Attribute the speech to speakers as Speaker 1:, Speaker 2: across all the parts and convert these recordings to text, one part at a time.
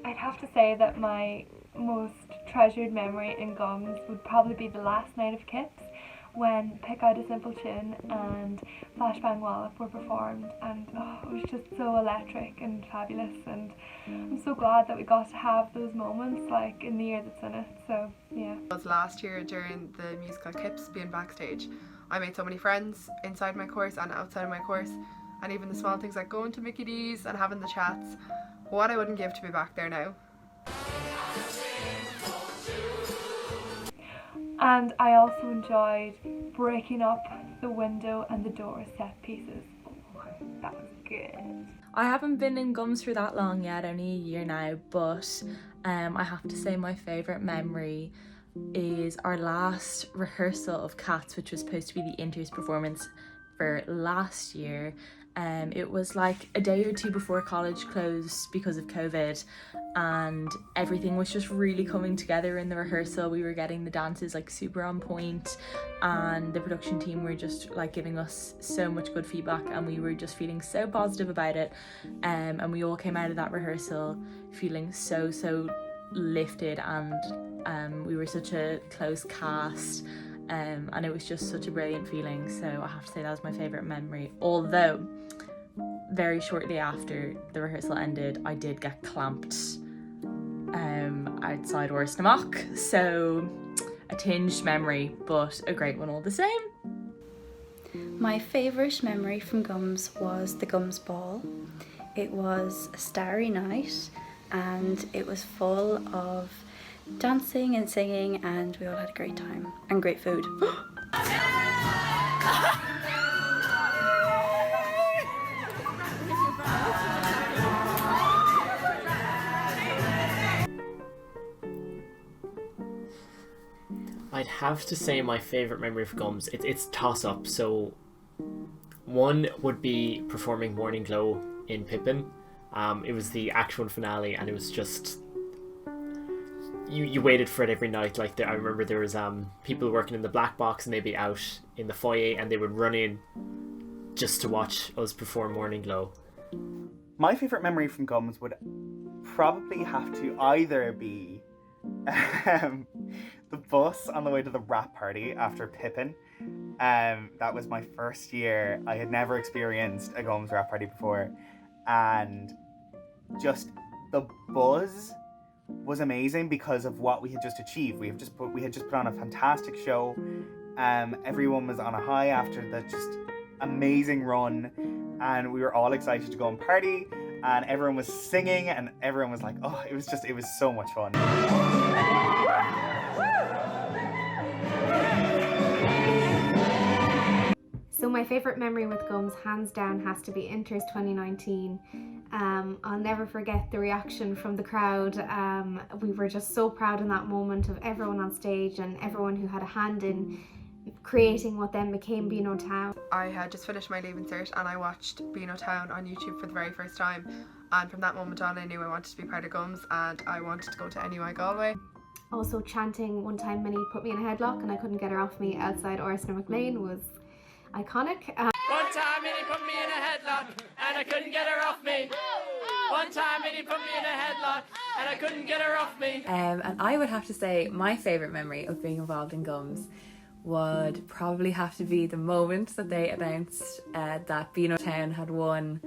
Speaker 1: I'd have to say that my most treasured memory in GUMS would probably be the last night of Kips, when Pick Out a Simple Tune and Flashbang Wallop were performed, and it was just so electric and fabulous, and I'm so glad that we got to have those moments like in the year that's in it, so yeah.
Speaker 2: It was last year during the musical Kips, being backstage. I made so many friends inside my course and outside of my course, and even the small things like going to Mickey D's and having the chats. What I wouldn't give to be back there now.
Speaker 1: And I also enjoyed breaking up the window and the door set pieces. Oh, that was good.
Speaker 3: I haven't been in GUMS for that long yet, only a year now, but I have to say my favourite memory is our last rehearsal of Cats, which was supposed to be the Inters performance for last year. It was like a day or two before college closed because of COVID, and everything was just really coming together in the rehearsal. We were getting the dances like super on point, and the production team were just like giving us so much good feedback, and we were just feeling so positive about it, and we all came out of that rehearsal feeling so lifted, and we were such a close cast. And it was just such a brilliant feeling, so I have to say that was my favourite memory. Although, very shortly after the rehearsal ended, I did get clamped outside Orstnamock, so a tinged memory, but a great one all the same.
Speaker 4: My favourite memory from GUMS was the GUMS ball. It was a starry night, and it was full of dancing and singing, and we all had a great time and great food.
Speaker 5: I'd have to say my favourite memory of GUMS, it's toss-up. So one would be performing Morning Glow in Pippin. It was the actual finale, and it was just... You waited for it every night. Like I remember there was people working in the black box, and they'd be out in the foyer, and they would run in just to watch us perform Morning Glow.
Speaker 6: My favourite memory from GUMS would probably have to either be the bus on the way to the rap party after Pippin. That was my first year. I had never experienced a GUMS rap party before, and just the buzz was amazing because of what we had just achieved. We had just put on a fantastic show. Everyone was on a high after that just amazing run, and we were all excited to go and party, and everyone was singing, and everyone was like, oh, it was so much fun.
Speaker 7: So my favourite memory with GUMS, hands down, has to be Inters 2019. I'll never forget the reaction from the crowd. We were just so proud in that moment of everyone on stage and everyone who had a hand in creating what then became Beano Town.
Speaker 2: I had just finished my Leaving Cert, and I watched Beano Town on YouTube for the very first time, and from that moment on I knew I wanted to be part of GUMS, and I wanted to go to NUI Galway.
Speaker 7: Also chanting "One Time Minnie Put Me in a Headlock and I Couldn't Get Her Off Me" outside Orstnamock Lane was iconic.
Speaker 8: One time Minnie put me in a headlock and I couldn't get her off me. One time Minnie put me in a headlock and I couldn't get her off me.
Speaker 3: And I would have to say my favourite memory of being involved in GUMS would probably have to be the moment that they announced that Beano Town had won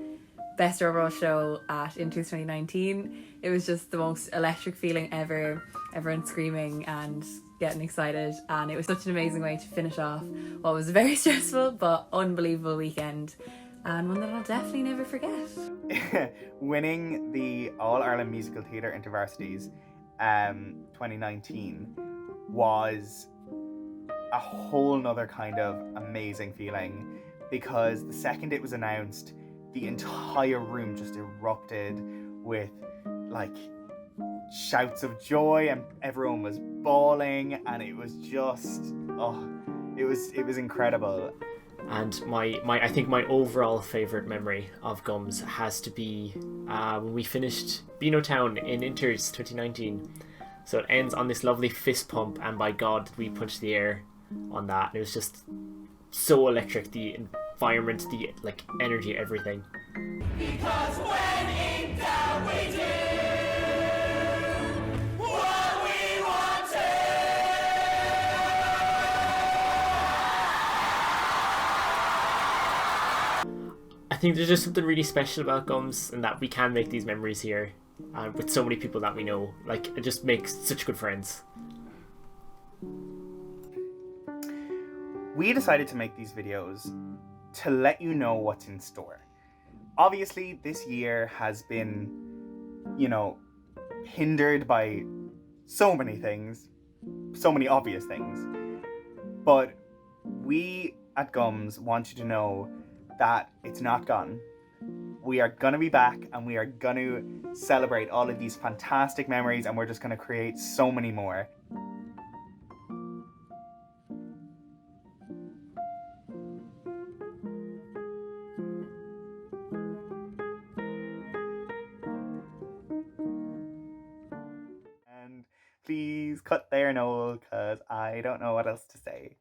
Speaker 3: Best Overall Show at Inters 2019. It was just the most electric feeling ever. Everyone screaming and getting excited, and it was such an amazing way to finish off what was a very stressful but unbelievable weekend, and one that I'll definitely never forget.
Speaker 6: Winning the All-Ireland Musical Theatre InterVarsities 2019 was a whole nother kind of amazing feeling, because the second it was announced, the entire room just erupted with like shouts of joy, and everyone was bawling, and it was just it was incredible.
Speaker 5: And I think my overall favourite memory of GUMS has to be when we finished Beano Town in Inters 2019. So it ends on this lovely fist pump, and by God did we punch the air on that. And it was just so electric. The environment, the like energy, everything.
Speaker 8: Because when in doubt we do what we want to.
Speaker 5: I think there's just something really special about Gums, and that we can make these memories here with so many people that we know. Like, it just makes such good friends.
Speaker 6: We decided to make these videos to let you know what's in store. Obviously, this year has been, hindered by so many things, so many obvious things. But we at Gums want you to know that it's not gone. We are gonna be back, and we are gonna celebrate all of these fantastic memories, and we're just gonna create so many more. And please cut there, Noel, because I don't know what else to say.